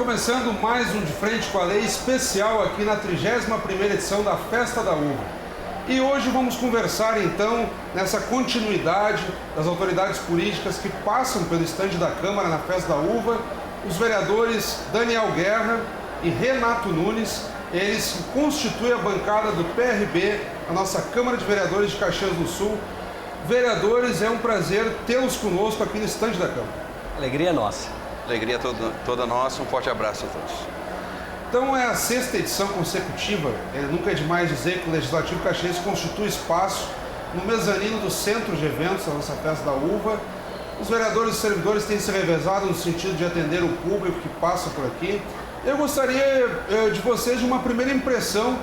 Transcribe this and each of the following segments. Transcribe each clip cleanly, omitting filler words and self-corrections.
começando mais um De Frente com a Lei especial aqui na 31ª edição da Festa da Uva. E hoje vamos conversar então nessa continuidade das autoridades políticas que passam pelo estande da Câmara na Festa da Uva, os vereadores Daniel Guerra e Renato Nunes, eles que constituem a bancada do PRB, a nossa Câmara de Vereadores de Caxias do Sul. Vereadores, é um prazer tê-los conosco aqui no estande da Câmara. Alegria nossa. Alegria toda nossa, um forte abraço a todos. Então é a 6ª edição consecutiva, nunca é demais dizer que o Legislativo Caxiense constitui espaço no mezanino do centro de eventos da nossa Festa da Uva. Os vereadores e servidores têm se revezado no sentido de atender o público que passa por aqui. Eu gostaria de vocês de uma primeira impressão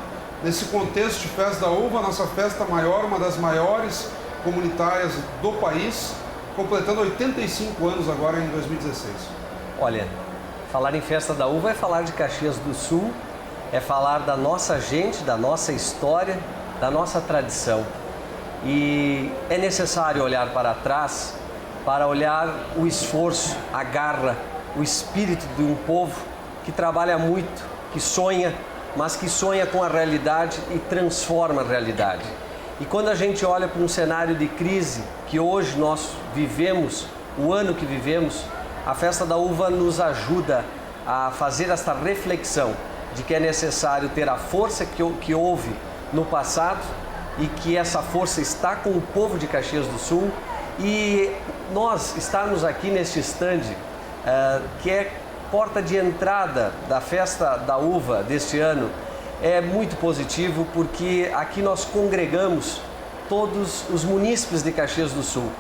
nesse contexto de Festa da Uva, a nossa festa maior, uma das maiores comunitárias do país, completando 85 anos agora em 2016. Olha, falar em Festa da Uva é falar de Caxias do Sul, é falar da nossa gente, da nossa história, da nossa tradição. E é necessário olhar para trás para olhar o esforço, a garra, o espírito de um povo que trabalha muito, que sonha, mas que sonha com a realidade e transforma a realidade. E quando a gente olha para um cenário de crise que hoje nós vivemos, o ano que vivemos, a Festa da Uva nos ajuda a fazer esta reflexão de que é necessário ter a força que houve no passado e que essa força está com o povo de Caxias do Sul, e nós estarmos aqui neste estande, que é porta de entrada da Festa da Uva deste ano, é muito positivo, porque aqui nós congregamos todos os munícipes de Caxias do Sul,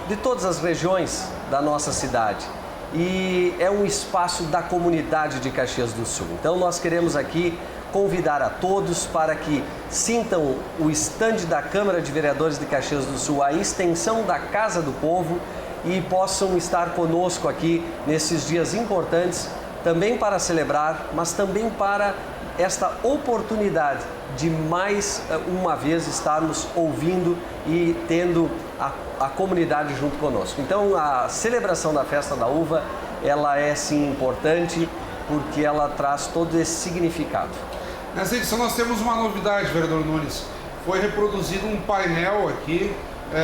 de todas as regiões da nossa cidade. E é um espaço da comunidade de Caxias do Sul. Então nós queremos aqui convidar a todos para que sintam o estande da Câmara de Vereadores de Caxias do Sul, a extensão da Casa do Povo, e possam estar conosco aqui nesses dias importantes, também para celebrar, mas também para esta oportunidade de mais uma vez estarmos ouvindo e tendo a comunidade junto conosco. Então a celebração da Festa da Uva, ela é sim importante, porque ela traz todo esse significado. Nessa edição nós temos uma novidade, vereador Nunes. Foi reproduzido um painel aqui,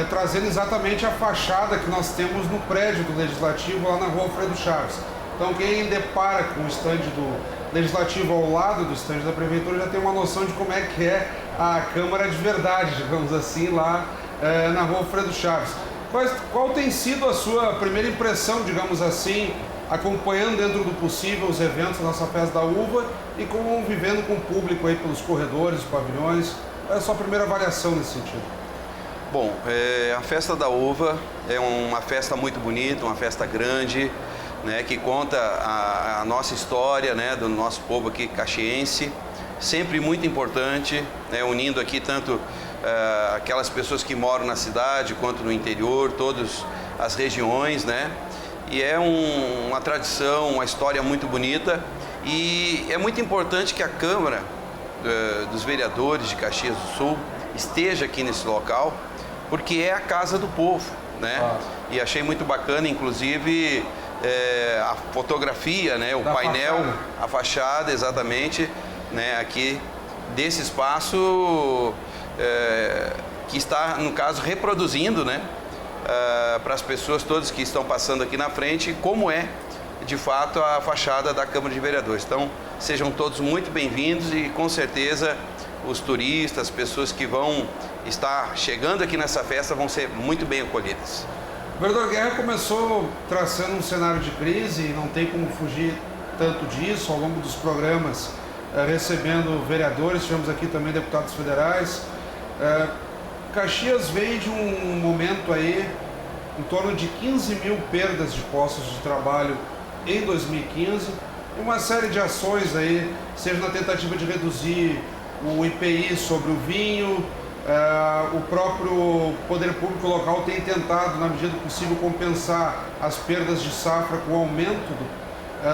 trazendo exatamente a fachada que nós temos no prédio do Legislativo, lá na Rua Alfredo Chaves. Então quem depara com o estande do Legislativo ao lado do estande da Prefeitura já tem uma noção de como é que é a Câmara de verdade, digamos assim, lá na Rua Alfredo Chaves. Qual tem sido a sua primeira impressão, digamos assim, acompanhando dentro do possível os eventos da nossa Festa da Uva e convivendo com o público aí pelos corredores, pavilhões? Qual é a sua primeira avaliação nesse sentido? Bom, a Festa da Uva é uma festa muito bonita, uma festa grande, né, que conta a nossa história, né, do nosso povo aqui caxiense, sempre muito importante, né, unindo aqui tanto aquelas pessoas que moram na cidade quanto no interior, todas as regiões, né, e é uma tradição, uma história muito bonita, e é muito importante que a Câmara dos Vereadores de Caxias do Sul esteja aqui nesse local, porque é a casa do povo, né? E achei muito bacana, inclusive, a fotografia, né? O painel, fachada. A fachada, exatamente, né? Aqui desse espaço que está, no caso, reproduzindo, né? Para as pessoas todas que estão passando aqui na frente, como é, de fato, a fachada da Câmara de Vereadores. Então, sejam todos muito bem-vindos e, com certeza, os turistas, as pessoas que vão estar chegando aqui nessa festa vão ser muito bem acolhidas. O vereador Guerra começou traçando um cenário de crise e não tem como fugir tanto disso ao longo dos programas, recebendo vereadores, tivemos aqui também deputados federais. Caxias vem de um momento aí em torno de 15 mil perdas de postos de trabalho em 2015, e uma série de ações aí, seja na tentativa de reduzir o IPI sobre o vinho, o próprio poder público local tem tentado, na medida do possível, compensar as perdas de safra com o aumento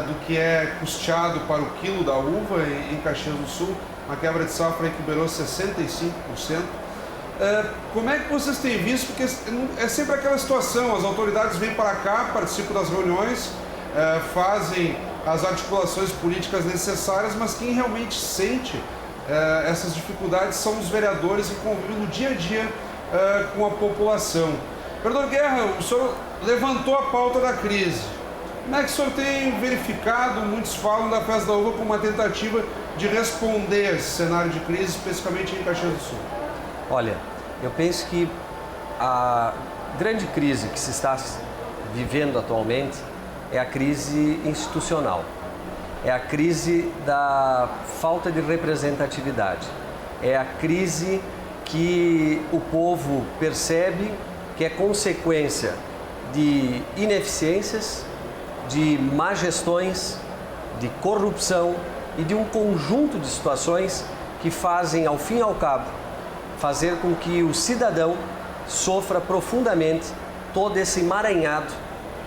do que é custeado para o quilo da uva em Caxias do Sul, uma quebra de safra que beirou 65%. Como é que vocês têm visto? Porque é sempre aquela situação, as autoridades vêm para cá, participam das reuniões, fazem as articulações políticas necessárias, mas quem realmente sente essas dificuldades são os vereadores que convivem no dia a dia com a população. Vereador Guerra, o senhor levantou a pauta da crise. Como é que o senhor tem verificado, muitos falam da Festa da Uva como uma tentativa de responder a esse cenário de crise, especificamente em Caxias do Sul? Olha, eu penso que a grande crise que se está vivendo atualmente é a crise institucional, é a crise da falta de representatividade, é a crise que o povo percebe que é consequência de ineficiências, de má gestões, de corrupção e de um conjunto de situações que fazem, ao fim e ao cabo, fazer com que o cidadão sofra profundamente todo esse emaranhado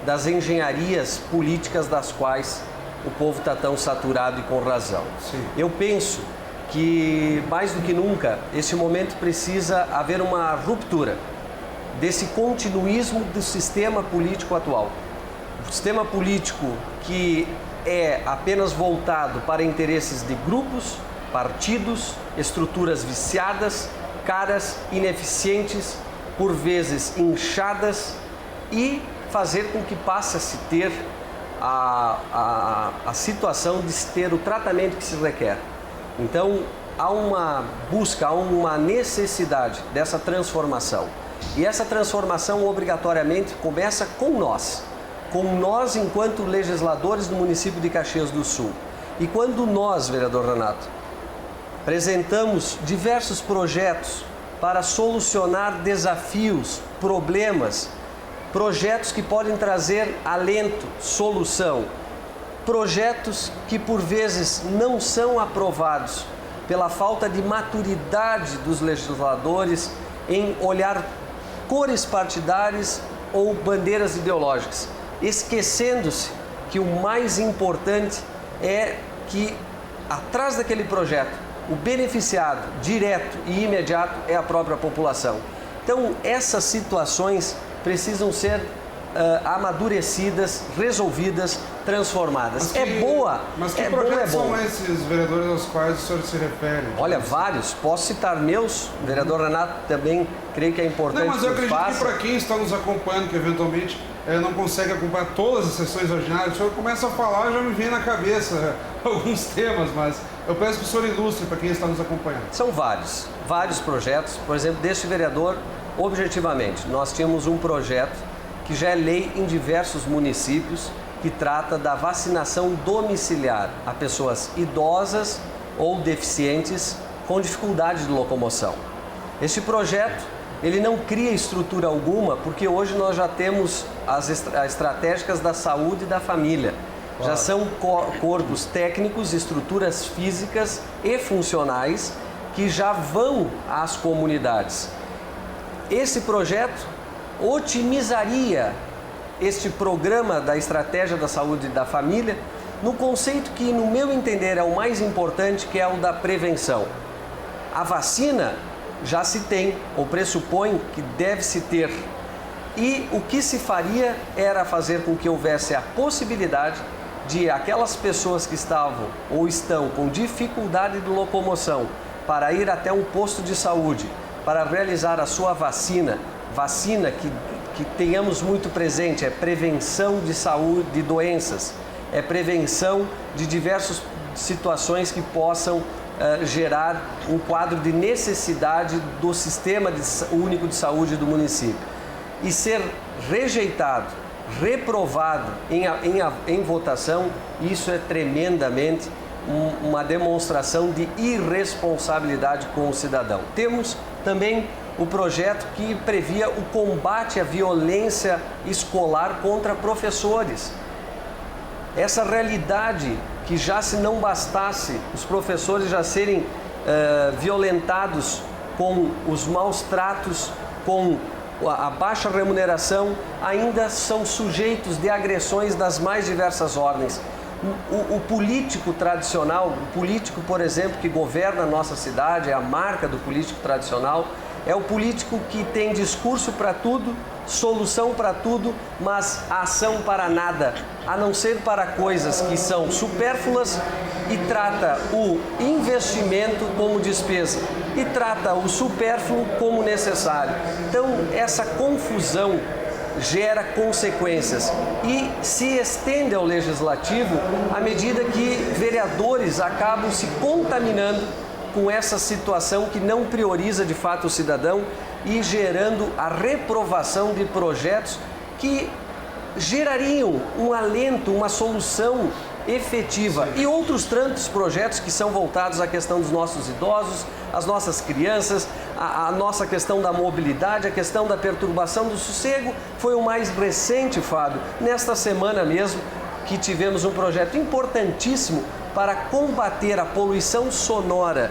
das engenharias políticas das quais o povo está tão saturado e com razão. Sim. Eu penso que, mais do que nunca, esse momento precisa haver uma ruptura desse continuismo do sistema político atual. O sistema político que é apenas voltado para interesses de grupos, partidos, estruturas viciadas, caras, ineficientes, por vezes inchadas, e fazer com que passe a se ter a situação de se ter o tratamento que se requer. Então, há uma busca, há uma necessidade dessa transformação. E essa transformação, obrigatoriamente, começa com nós enquanto legisladores do município de Caxias do Sul. E quando nós, vereador Renato, apresentamos diversos projetos para solucionar desafios, problemas, projetos que podem trazer alento, solução, projetos que por vezes não são aprovados pela falta de maturidade dos legisladores em olhar cores partidárias ou bandeiras ideológicas, esquecendo-se que o mais importante é que atrás daquele projeto o beneficiado direto e imediato é a própria população. Então essas situações precisam ser amadurecidas, resolvidas, transformadas. Mas que projetos são esses, vereadores, aos quais o senhor se refere? Olha, vários. Posso citar meus. O vereador Renato também creio que é importante. Não, mas eu acredito que para quem está nos acompanhando, que eventualmente não consegue acompanhar todas as sessões ordinárias, o senhor começa a falar, já me vem na cabeça alguns temas, mas eu peço que o senhor ilustre para quem está nos acompanhando. São vários projetos. Por exemplo, deste vereador, objetivamente, nós tínhamos um projeto que já é lei em diversos municípios, que trata da vacinação domiciliar a pessoas idosas ou deficientes com dificuldade de locomoção. Este projeto, ele não cria estrutura alguma, porque hoje nós já temos as estratégicas da saúde e da família. Claro. Já são corpos técnicos, estruturas físicas e funcionais que já vão às comunidades. Esse projeto otimizaria este programa da estratégia da saúde e da família no conceito que, no meu entender, é o mais importante, que é o da prevenção. A vacina já se tem, ou pressupõe que deve se ter. E o que se faria era fazer com que houvesse a possibilidade de aquelas pessoas que estavam ou estão com dificuldade de locomoção para ir até um posto de saúde, para realizar a sua vacina que tenhamos muito presente, é prevenção de saúde, de doenças, é prevenção de diversas situações que possam gerar um quadro de necessidade do sistema único de saúde do município. E ser rejeitado, reprovado em votação, isso é tremendamente uma demonstração de irresponsabilidade com o cidadão. Temos também o projeto que previa o combate à violência escolar contra professores. Essa realidade que já se não bastasse os professores já serem violentados com os maus tratos, com a baixa remuneração, ainda são sujeitos de agressões das mais diversas ordens. O político tradicional, o político, por exemplo, que governa a nossa cidade, é a marca do político tradicional, É o político que tem discurso para tudo, solução para tudo, mas ação para nada, a não ser para coisas que são supérfluas, e trata o investimento como despesa e trata o supérfluo como necessário. Então, essa confusão gera consequências e se estende ao legislativo à medida que vereadores acabam se contaminando com essa situação que não prioriza de fato o cidadão e gerando a reprovação de projetos que gerariam um alento, uma solução efetiva. E outros tantos projetos que são voltados à questão dos nossos idosos, as nossas crianças, a nossa questão da mobilidade, a questão da perturbação do sossego. Foi o mais recente, Fábio, nesta semana mesmo, que tivemos um projeto importantíssimo para combater a poluição sonora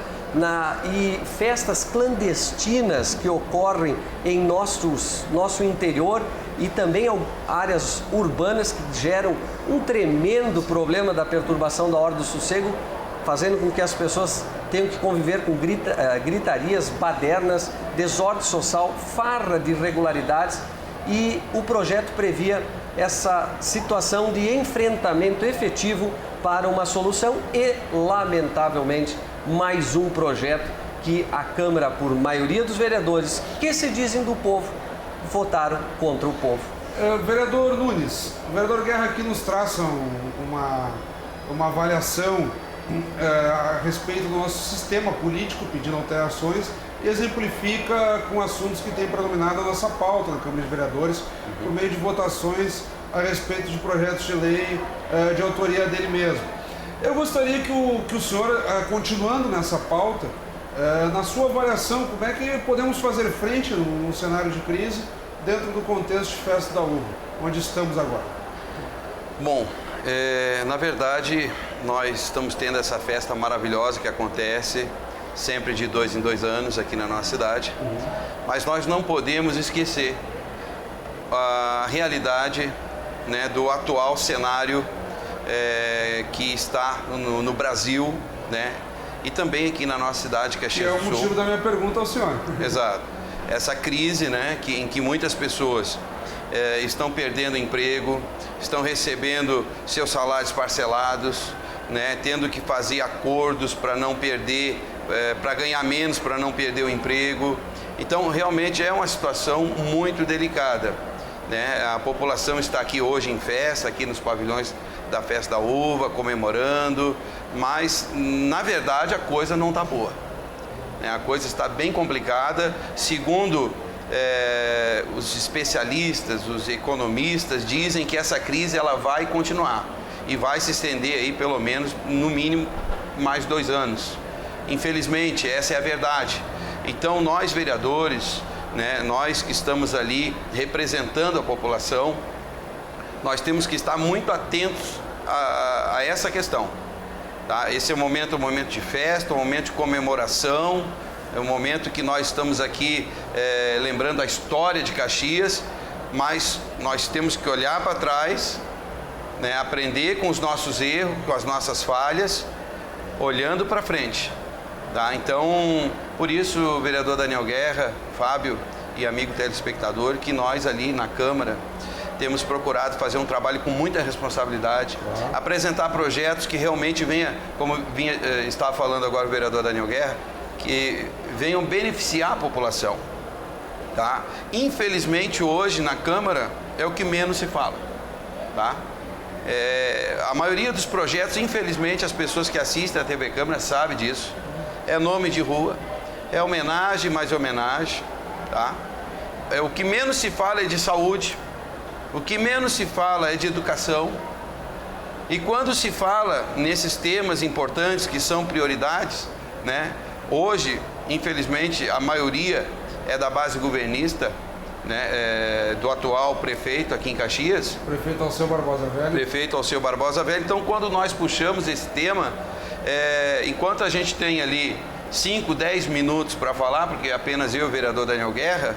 e festas clandestinas que ocorrem em nosso interior e também áreas urbanas que geram um tremendo problema da perturbação da ordem do sossego, fazendo com que as pessoas tenham que conviver com gritarias, badernas, desordem social, farra de irregularidades, e o projeto previa essa situação de enfrentamento efetivo para uma solução e, lamentavelmente, mais um projeto que a Câmara, por maioria dos vereadores que se dizem do povo, votaram contra o povo. Vereador Nunes, o vereador Guerra aqui nos traça uma avaliação a respeito do nosso sistema político, pedindo alterações, e exemplifica com assuntos que têm predominado a nossa pauta na Câmara de Vereadores, por meio de votações a respeito de projetos de lei de autoria dele mesmo. Eu gostaria que o senhor, continuando nessa pauta, na sua avaliação, como é que podemos fazer frente num cenário de crise dentro do contexto de Festa da Uva, onde estamos agora? Bom, na verdade, nós estamos tendo essa festa maravilhosa que acontece sempre de 2 em 2 anos aqui na nossa cidade, mas nós não podemos esquecer a realidade, né, do atual cenário que está no Brasil, né, e também aqui na nossa cidade, Caxias do Sul. Que é o motivo da minha pergunta ao senhor. Exato. Essa crise, né, em que muitas pessoas estão perdendo emprego, estão recebendo seus salários parcelados, né, tendo que fazer acordos para não perder, para ganhar menos, para não perder o emprego. Então, realmente é uma situação muito delicada, né? A população está aqui hoje em festa, aqui nos pavilhões da Festa da Uva, comemorando, mas, na verdade, a coisa não está boa. A coisa está bem complicada. Segundo os especialistas, os economistas, dizem que essa crise ela vai continuar e vai se estender aí pelo menos, no mínimo, mais 2 anos. Infelizmente, essa é a verdade. Então, nós vereadores, né, nós que estamos ali representando a população, nós temos que estar muito atentos a essa questão. Tá? Esse é um momento de festa, um momento de comemoração, é um momento que nós estamos aqui lembrando a história de Caxias, mas nós temos que olhar para trás, né, aprender com os nossos erros, com as nossas falhas, olhando para frente. Tá? Então, por isso, vereador Daniel Guerra, Fábio e amigo telespectador, que nós ali na Câmara temos procurado fazer um trabalho com muita responsabilidade, apresentar projetos que realmente estava falando agora o vereador Daniel Guerra, que venham beneficiar a população. Tá? Infelizmente, hoje na Câmara é o que menos se fala. Tá? A maioria dos projetos, infelizmente, as pessoas que assistem a TV Câmara sabem disso. É nome de rua, é homenagem, mais homenagem. Tá? O que menos se fala é de saúde, o que menos se fala é de educação. E quando se fala nesses temas importantes que são prioridades, né, hoje, infelizmente, a maioria é da base governista, né, do atual prefeito aqui em Caxias. Prefeito Alceu Barbosa Velho. Prefeito Alceu Barbosa Velho. Então, quando nós puxamos esse tema, enquanto a gente tem ali 5, 10 minutos para falar, porque apenas eu e o vereador Daniel Guerra,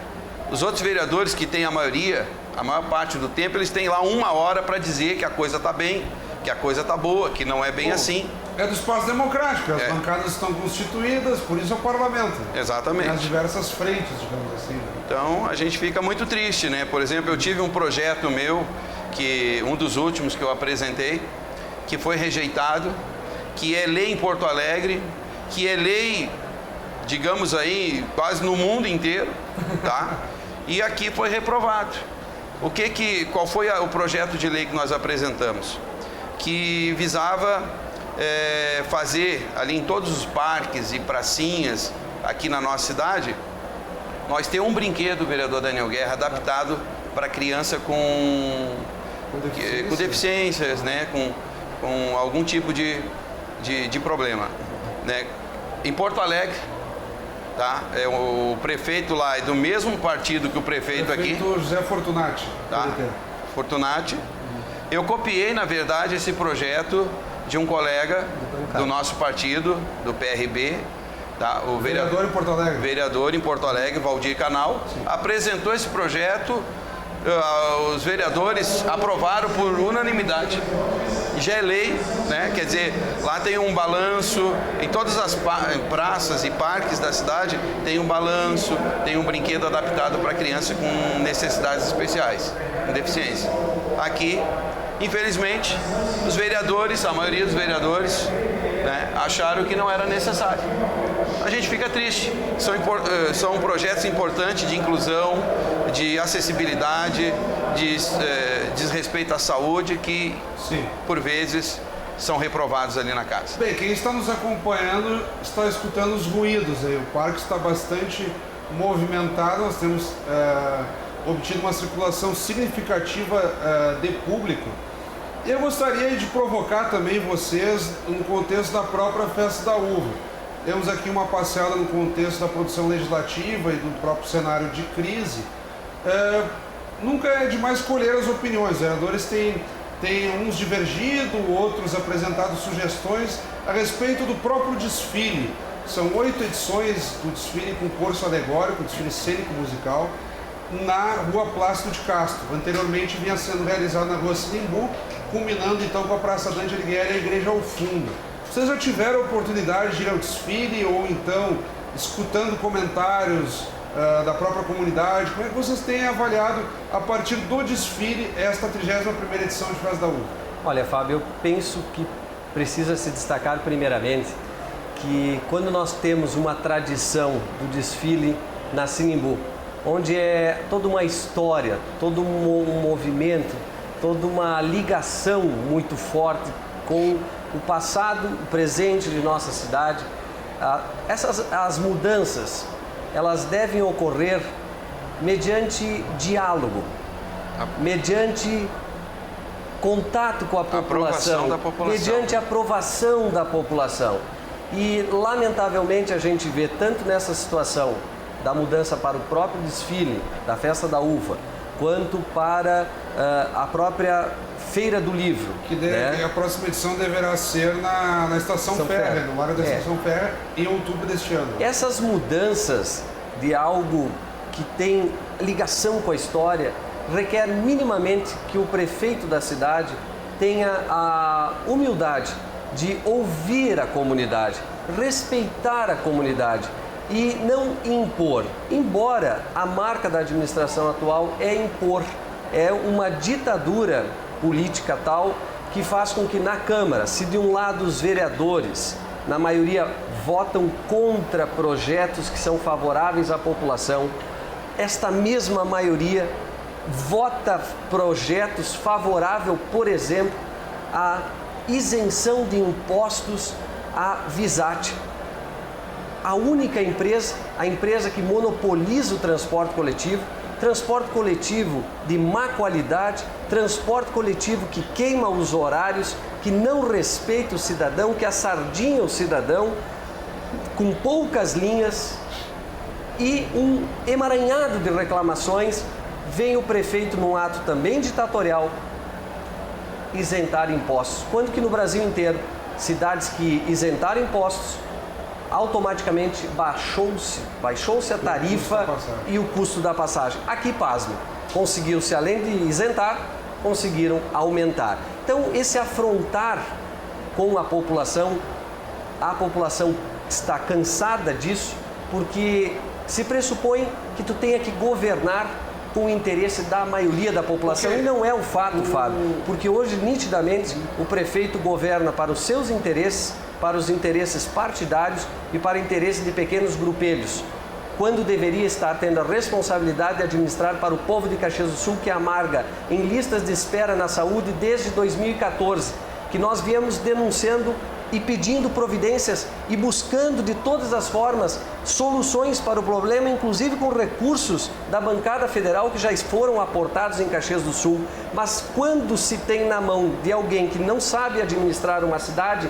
os outros vereadores que têm a maior parte do tempo, eles têm lá 1 hora para dizer que a coisa está bem, que a coisa está boa, que não é bem assim. É do espaço democrático, as bancadas estão constituídas, por isso é o parlamento. Exatamente. Nas diversas frentes, digamos assim. Então a gente fica muito triste, né? Por exemplo, eu tive um projeto meu, que um dos últimos que eu apresentei, que foi rejeitado, que é lei em Porto Alegre, que é lei, digamos aí, quase no mundo inteiro, tá? E aqui foi reprovado. Qual foi o projeto de lei que nós apresentamos? Que visava fazer ali em todos os parques e pracinhas aqui na nossa cidade, nós temos um brinquedo, vereador Daniel Guerra, adaptado para criança com deficiências, né? Com algum tipo de problema, né? Em Porto Alegre, tá? O prefeito lá é do mesmo partido que o prefeito aqui. José Fortunati. Tá? Fortunati. Eu copiei, na verdade, esse projeto de um colega do nosso partido, do PRB, tá? O vereador em Porto Alegre. Vereador em Porto Alegre, Valdir Canal. Sim. Apresentou esse projeto, os vereadores aprovaram por unanimidade. Já é lei, né? Quer dizer, lá tem um balanço, em todas as praças e parques da cidade tem um balanço, tem um brinquedo adaptado para criança com necessidades especiais, com deficiência. Aqui, infelizmente, os vereadores, a maioria dos vereadores, né, acharam que não era necessário. A gente fica triste. São projetos importantes de inclusão, de acessibilidade, diz respeito à saúde, que, sim, por vezes, são reprovados ali na casa. Bem, quem está nos acompanhando está escutando os ruídos aí. O parque está bastante movimentado, nós temos obtido uma circulação significativa de público. E eu gostaria de provocar também vocês no contexto da própria Festa da Uva. Temos aqui uma passeada no contexto da produção legislativa e do próprio cenário de crise. Nunca é demais colher as opiniões. Os vereadores têm uns divergido, outros apresentado sugestões a respeito do próprio desfile. São 8 edições do desfile com curso alegórico, desfile cênico-musical, na Rua Plácido de Castro. Anteriormente vinha sendo realizado na Rua Sinimbu, culminando então com a Praça Dante Alighieri e a Igreja ao fundo. Vocês já tiveram a oportunidade de ir ao desfile ou então escutando comentários da própria comunidade? Como é que vocês têm avaliado a partir do desfile esta 31ª edição de Festa da Uva? Olha, Fábio, eu penso que precisa se destacar primeiramente que quando nós temos uma tradição do desfile na Sinimbu, onde é toda uma história, todo um movimento, toda uma ligação muito forte com o passado, o presente de nossa cidade, as mudanças, elas devem ocorrer mediante diálogo, mediante contato com a população, mediante aprovação da população. E, lamentavelmente, a gente vê tanto nessa situação da mudança para o próprio desfile da Festa da Uva, quanto para a própria Feira do Livro. A próxima edição deverá ser na Estação Férrea, no Largo da Estação Férrea, em outubro deste ano. Essas mudanças de algo que tem ligação com a história requer minimamente que o prefeito da cidade tenha a humildade de ouvir a comunidade, respeitar a comunidade e não impor. Embora a marca da administração atual é impor, é uma ditadura política tal que faz com que na Câmara, se de um lado os vereadores, na maioria, votam contra projetos que são favoráveis à população, esta mesma maioria vota projetos favoráveis, por exemplo, à isenção de impostos à Visat. A única empresa, a empresa que monopoliza o transporte coletivo de má qualidade, transporte coletivo que queima os horários, que não respeita o cidadão, que assardinha o cidadão, com poucas linhas e um emaranhado de reclamações. Vem o prefeito num ato também ditatorial isentar impostos, quando que no Brasil inteiro, cidades que isentaram impostos, automaticamente baixou-se a tarifa e o custo da passagem. Aqui, pasme, conseguiu-se, além de isentar, conseguiram aumentar. Então, esse afrontar com a população está cansada disso, porque se pressupõe que tu tenha que governar com o interesse da maioria da população, e não é o fato, Fábio, porque hoje, nitidamente, o prefeito governa para os seus interesses, para os interesses partidários e para o interesse de pequenos grupelhos, quando deveria estar tendo a responsabilidade de administrar para o povo de Caxias do Sul, que amarga em listas de espera na saúde desde 2014, que nós viemos denunciando e pedindo providências e buscando de todas as formas soluções para o problema, inclusive com recursos da bancada federal que já foram aportados em Caxias do Sul. Mas quando se tem na mão de alguém que não sabe administrar uma cidade,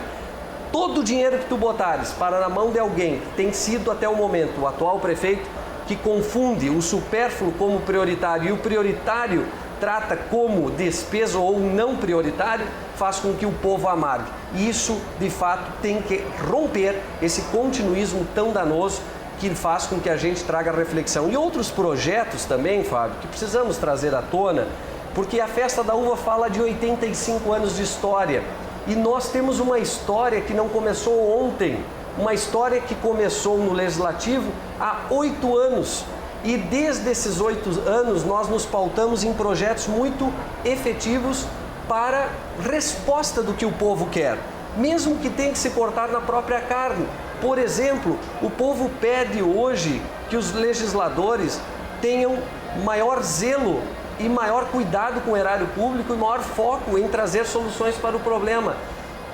todo o dinheiro que tu botares para na mão de alguém que tem sido até o momento o atual prefeito, que confunde o supérfluo como prioritário e o prioritário trata como despesa ou não prioritário, faz com que o povo amargue. E isso, de fato, tem que romper esse continuismo tão danoso que faz com que a gente traga reflexão. E outros projetos também, Fábio, que precisamos trazer à tona, porque a Festa da Uva fala de 85 anos de história. E nós temos uma história que não começou ontem, uma história que começou no Legislativo há 8 anos. E desde esses 8 anos nós nos pautamos em projetos muito efetivos para resposta do que o povo quer, mesmo que tenha que se cortar na própria carne. Por exemplo, o povo pede hoje que os legisladores tenham maior zelo e maior cuidado com o erário público e maior foco em trazer soluções para o problema.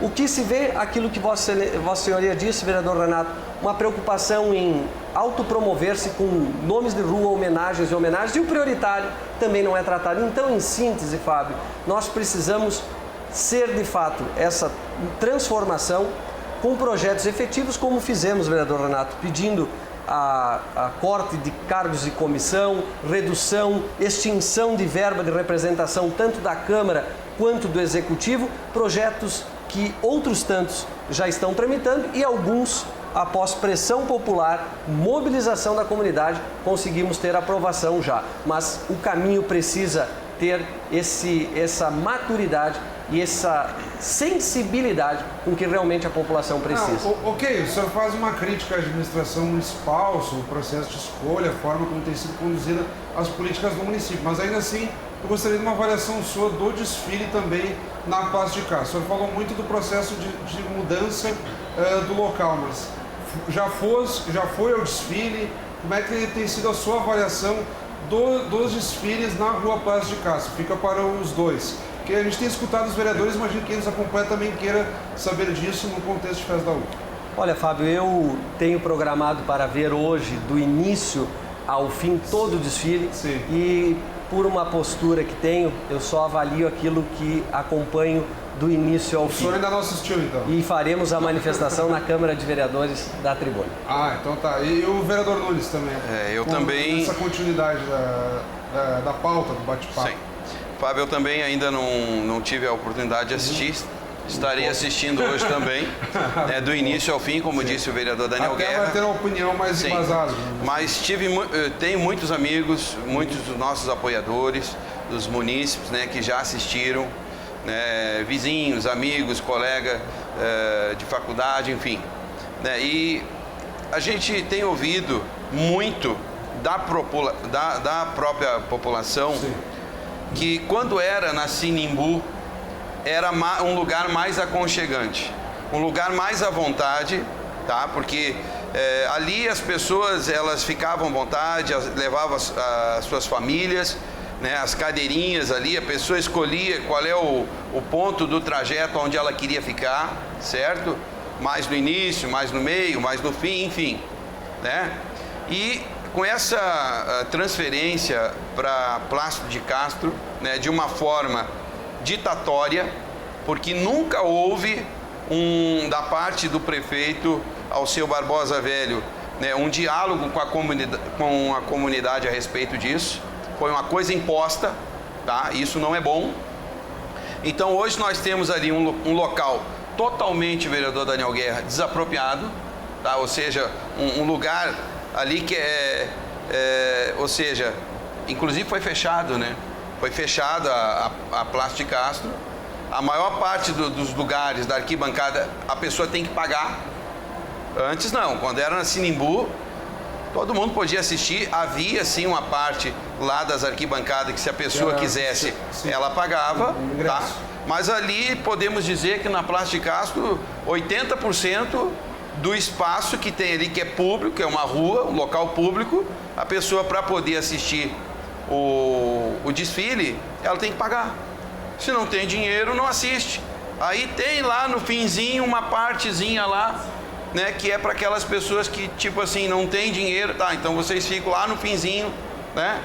O que se vê, aquilo que Vossa Senhoria disse, vereador Renato, uma preocupação em autopromover-se com nomes de rua, homenagens, e o prioritário também não é tratado. Então, em síntese, Fábio, nós precisamos ser, de fato, essa transformação com projetos efetivos, como fizemos, vereador Renato, pedindo a corte de cargos de comissão, redução, extinção de verba de representação tanto da Câmara quanto do Executivo, projetos que outros tantos já estão tramitando e alguns, após pressão popular, mobilização da comunidade, conseguimos ter aprovação já. Mas o caminho precisa ter essa maturidade e essa sensibilidade com que realmente a população precisa. Não, ok, o senhor faz uma crítica à administração municipal, sobre o processo de escolha, a forma como tem sido conduzida as políticas do município, mas ainda assim eu gostaria de uma avaliação sua do desfile também na Paz de Castro. O senhor falou muito do processo de mudança do local, mas já foi ao desfile? Como é que tem sido a sua avaliação dos desfiles na Rua Paz de Castro? Fica para os dois. Porque a gente tem escutado os vereadores, imagino que quem nos acompanha também queira saber disso no contexto de Festa da Uva. Olha, Fábio, eu tenho programado para ver hoje, do início ao fim, todo o desfile. Sim. E por uma postura que tenho, eu só avalio aquilo que acompanho do início ao fim. O senhor ainda não assistiu, então? E faremos a manifestação na Câmara de Vereadores da Tribuna. Ah, então tá. E o vereador Nunes também? Eu também. Essa continuidade da pauta, do bate-papo. Sim. Fábio, eu também ainda não tive a oportunidade de assistir. Estarei assistindo hoje também, do início ao fim, como disse o vereador Daniel Até Guerra. vai ter uma opinião mais embasada. Mas tenho muitos amigos, muitos dos nossos apoiadores, dos munícipes, que já assistiram, vizinhos, amigos, colegas de faculdade, enfim. E a gente tem ouvido muito da própria população. Sim. Que quando era na Sinimbu, era um lugar mais aconchegante, um lugar mais à vontade, tá? Porque ali as pessoas, elas ficavam à vontade, levavam as suas famílias, as cadeirinhas ali, a pessoa escolhia qual é o ponto do trajeto onde ela queria ficar, certo? Mais no início, mais no meio, mais no fim, enfim, E com essa transferência para Plácido de Castro, de uma forma ditatória, porque nunca houve da parte do prefeito Alceu Barbosa Velho, um diálogo com a comunidade a respeito disso. Foi uma coisa imposta, tá? Isso não é bom. Então hoje nós temos ali um local totalmente, vereador Daniel Guerra, desapropriado, tá? Ou seja, um lugar ali que ou seja, inclusive foi fechado, Foi fechada a Plácido de Castro, A maior parte dos lugares da arquibancada a pessoa tem que pagar. Antes não, quando era na Sinimbu, todo mundo podia assistir. Havia sim uma parte lá das arquibancadas que se a pessoa quisesse, ela pagava, tá? Mas ali podemos dizer que na Praça de Castro, 80% do espaço que tem ali, que é público, que é uma rua, um local público, a pessoa, para poder assistir o desfile, ela tem que pagar. Se não tem dinheiro, não assiste. Aí tem lá no finzinho uma partezinha lá, né, que é para aquelas pessoas que, tipo assim, não tem dinheiro, tá? Então vocês ficam lá no finzinho, né,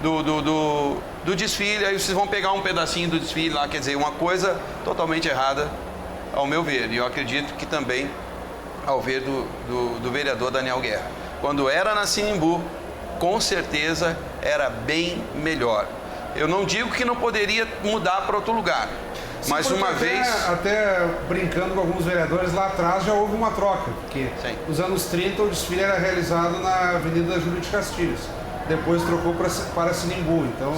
do desfile, aí vocês vão pegar um pedacinho do desfile lá, quer dizer, uma coisa totalmente errada, ao meu ver. E eu acredito que também ao ver do vereador Daniel Guerra. Quando era na Sinimbu, com certeza era bem melhor. Eu não digo que não poderia mudar para outro lugar, sim, mas uma vez... Até brincando com alguns vereadores, lá atrás já houve uma troca, porque nos anos 30 o desfile era realizado na Avenida Júlio de Castilhos. Depois trocou para Sinimbu, então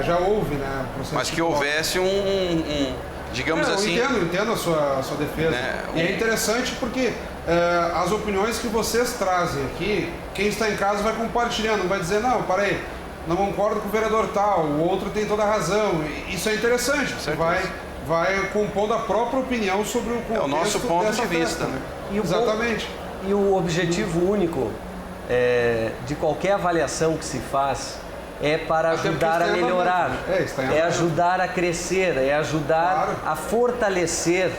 já houve, né? Mas que houvesse digamos assim... Eu entendo a sua defesa. Né? E é interessante porque as opiniões que vocês trazem aqui, quem está em casa vai compartilhando, vai dizer, não, para aí, não concordo com o vereador tal, o outro tem toda a razão. Isso é interessante, você vai compondo a própria opinião sobre o contexto. É o nosso ponto de vista, né? Exatamente. E o objetivo único de qualquer avaliação que se faz é para ajudar a melhorar, é ajudar a crescer, é ajudar a fortalecer.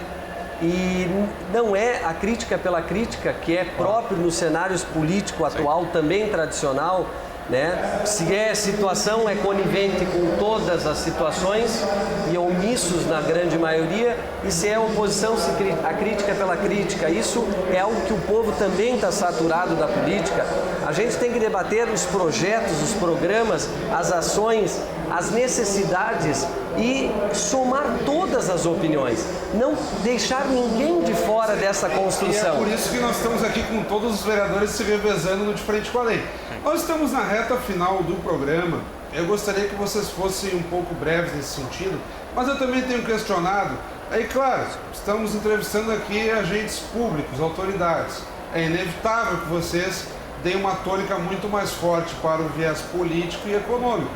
E não é a crítica pela crítica, que é próprio no cenário político atual, também tradicional, né? Se a situação é conivente com todas as situações e omissos na grande maioria, e se é oposição, a crítica pela crítica. Isso é algo que o povo também está saturado da política. A gente tem que debater os projetos, os programas, as ações, as necessidades e somar todas as opiniões. Não deixar ninguém de fora dessa construção. E é por isso que nós estamos aqui com todos os vereadores se revezando no De Frente com a Lei. Nós estamos na reta final do programa. Eu gostaria que vocês fossem um pouco breves nesse sentido, mas eu também tenho questionado. Aí, claro, estamos entrevistando aqui agentes públicos, autoridades. É inevitável que vocês deem uma tônica muito mais forte para o viés político e econômico.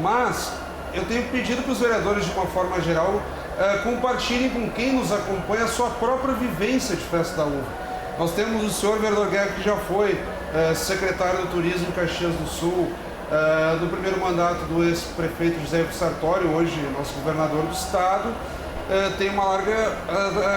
Mas eu tenho pedido para os vereadores, de uma forma geral, compartilhem com quem nos acompanha a sua própria vivência de Festa da Uva. Nós temos o senhor vereador Guerra, que já foi secretário do Turismo em Caxias do Sul, do primeiro mandato do ex-prefeito José Sartório, hoje nosso governador do estado, tem uma larga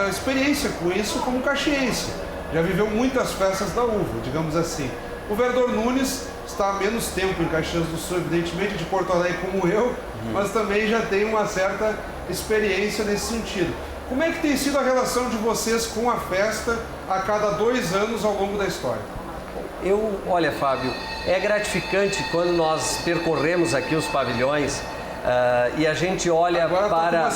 experiência com isso como caxiense. Já viveu muitas festas da uva, digamos assim. O vereador Nunes está há menos tempo em Caxias do Sul, evidentemente, de Porto Alegre como eu, mas também já tem uma certa experiência nesse sentido. Como é que tem sido a relação de vocês com a festa a cada 2 anos ao longo da história? Olha, Fábio, é gratificante quando nós percorremos aqui os pavilhões e a gente olha agora para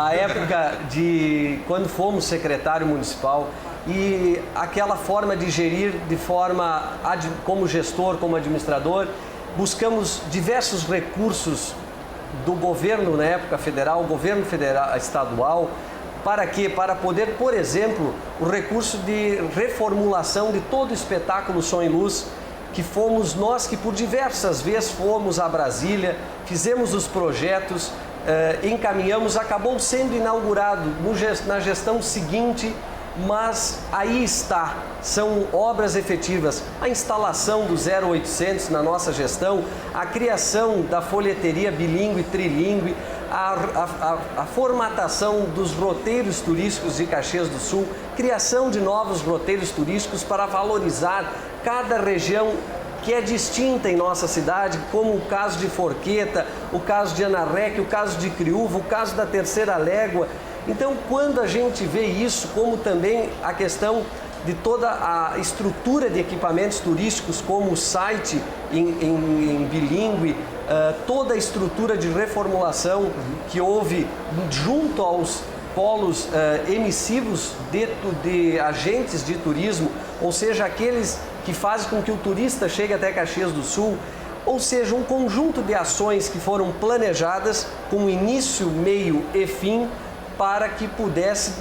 a época de quando fomos secretário municipal e aquela forma de gerir de forma como gestor, como administrador. Buscamos diversos recursos do governo na época federal, governo federal, estadual. Para quê? Para poder, por exemplo, o recurso de reformulação de todo o espetáculo Som e Luz, que fomos nós que por diversas vezes fomos a Brasília, fizemos os projetos, encaminhamos, acabou sendo inaugurado na gestão seguinte, mas aí está, são obras efetivas, a instalação do 0800 na nossa gestão, a criação da folheteria bilíngue e trilingue, a formatação dos roteiros turísticos de Caxias do Sul, criação de novos roteiros turísticos para valorizar cada região que é distinta em nossa cidade, como o caso de Forqueta, o caso de Anarrec, o caso de Criúva, o caso da Terceira Légua. Então, quando a gente vê isso, como também a questão de toda a estrutura de equipamentos turísticos, como o site em bilíngue, toda a estrutura de reformulação que houve junto aos polos emissivos de agentes de turismo, ou seja, aqueles que fazem com que o turista chegue até Caxias do Sul, ou seja, um conjunto de ações que foram planejadas com início, meio e fim para que pudesse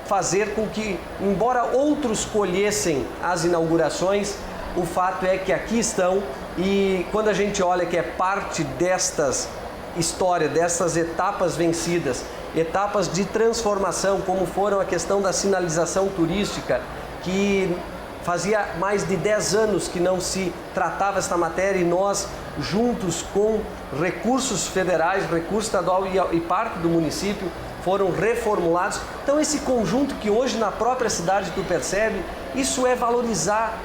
fazer com que, embora outros colhessem as inaugurações, o fato é que aqui estão e quando a gente olha que é parte destas histórias, dessas etapas vencidas, etapas de transformação, como foram a questão da sinalização turística, que fazia mais de 10 anos que não se tratava esta matéria e nós, juntos com recursos federais, recurso estadual e parte do município, foram reformulados. Então esse conjunto que hoje na própria cidade tu percebe, isso é valorizar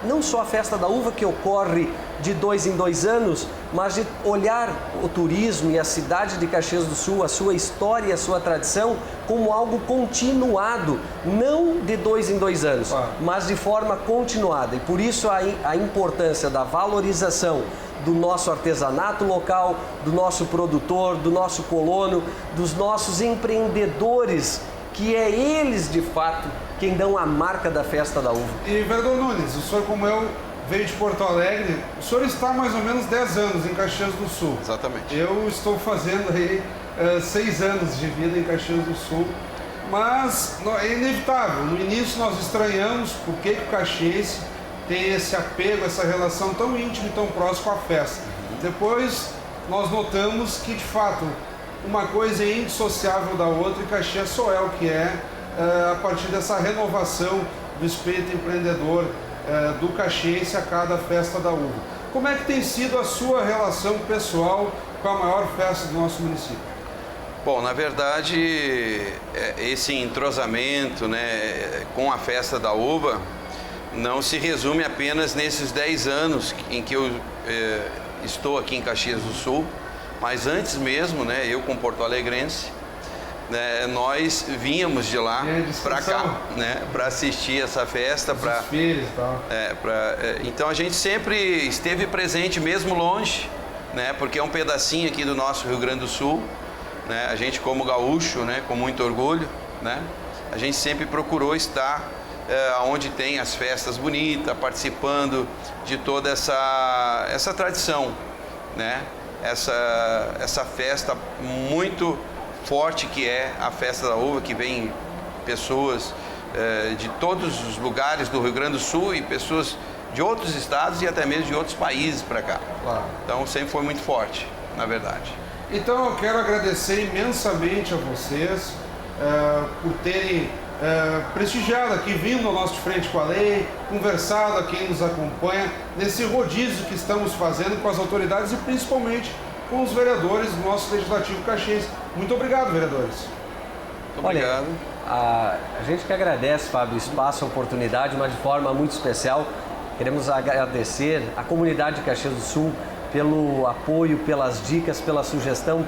não só a Festa da Uva, que ocorre de 2 em 2 anos, mas de olhar o turismo e a cidade de Caxias do Sul, a sua história e a sua tradição, como algo continuado, não de 2 em 2 anos, mas de forma continuada. E por isso a importância da valorização do nosso artesanato local, do nosso produtor, do nosso colono, dos nossos empreendedores, que é eles, de fato, quem dão a marca da Festa da Uva. E, vereador Nunes, o senhor, como eu, veio de Porto Alegre, o senhor está há mais ou menos 10 anos em Caxias do Sul. Exatamente. Eu estou fazendo aí 6 anos de vida em Caxias do Sul, mas é inevitável. No início nós estranhamos por que o caxiense tem esse apego, essa relação tão íntima e tão próxima com a festa. Depois nós notamos que, de fato, uma coisa é indissociável da outra e Caxias só é o que é a partir dessa renovação do espírito empreendedor do caxiense a cada Festa da Uva. Como é que tem sido a sua relação pessoal com a maior festa do nosso município? Bom, na verdade, esse entrosamento, né, com a Festa da Uva não se resume apenas nesses 10 anos em que eu estou aqui em Caxias do Sul, mas antes mesmo, né, eu como porto-alegrense, né, nós vínhamos de lá para cá, né, para assistir essa festa, para então a gente sempre esteve presente mesmo longe, né, porque é um pedacinho aqui do nosso Rio Grande do Sul, né, a gente como gaúcho, né, com muito orgulho, né, a gente sempre procurou estar onde tem as festas bonitas, participando de toda essa tradição, né, essa festa muito forte que é a Festa da Uva, que vem pessoas de todos os lugares do Rio Grande do Sul e pessoas de outros estados e até mesmo de outros países para cá. Claro. Então sempre foi muito forte, na verdade. Então eu quero agradecer imensamente a vocês por terem prestigiado aqui, vindo ao nosso De Frente com a Lei, conversado a quem nos acompanha, nesse rodízio que estamos fazendo com as autoridades e principalmente com os vereadores do nosso Legislativo Caxiense. Muito obrigado, vereadores. Muito obrigado. A gente que agradece, Fábio, o espaço, a oportunidade, mas de forma muito especial. Queremos agradecer à comunidade de Caxias do Sul pelo apoio, pelas dicas, pela sugestão,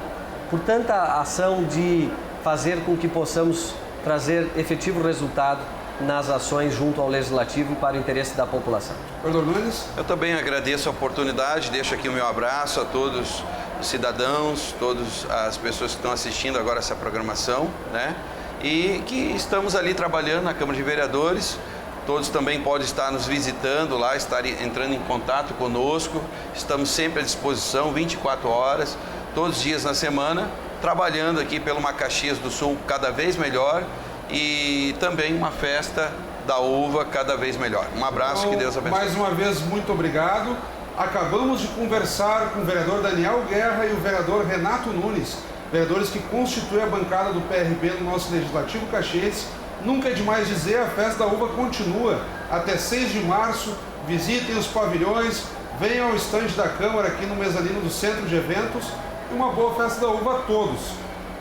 por tanta ação de fazer com que possamos trazer efetivo resultado nas ações junto ao Legislativo e para o interesse da população. Vereador Nunes. Eu também agradeço a oportunidade, deixo aqui o meu abraço a todos os cidadãos, todas as pessoas que estão assistindo agora essa programação, né? E que estamos ali trabalhando na Câmara de Vereadores. Todos também podem estar nos visitando lá, estar entrando em contato conosco. Estamos sempre à disposição, 24 horas, todos os dias na semana, trabalhando aqui pelo uma Caxias do Sul cada vez melhor e também uma Festa da Uva cada vez melhor. Um abraço, que Deus abençoe. Mais uma vez, muito obrigado. Acabamos de conversar com o vereador Daniel Guerra e o vereador Renato Nunes, vereadores que constituem a bancada do PRB no nosso Legislativo Caxiense. Nunca é demais dizer, a Festa da Uva continua até 6 de março. Visitem os pavilhões, venham ao estande da Câmara aqui no mezanino do Centro de Eventos e uma boa Festa da Uva a todos.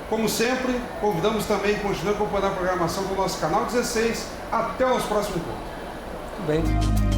Como sempre, convidamos também, continue acompanhando a programação do nosso canal 16. Até o nosso próximo encontro. Tudo bem.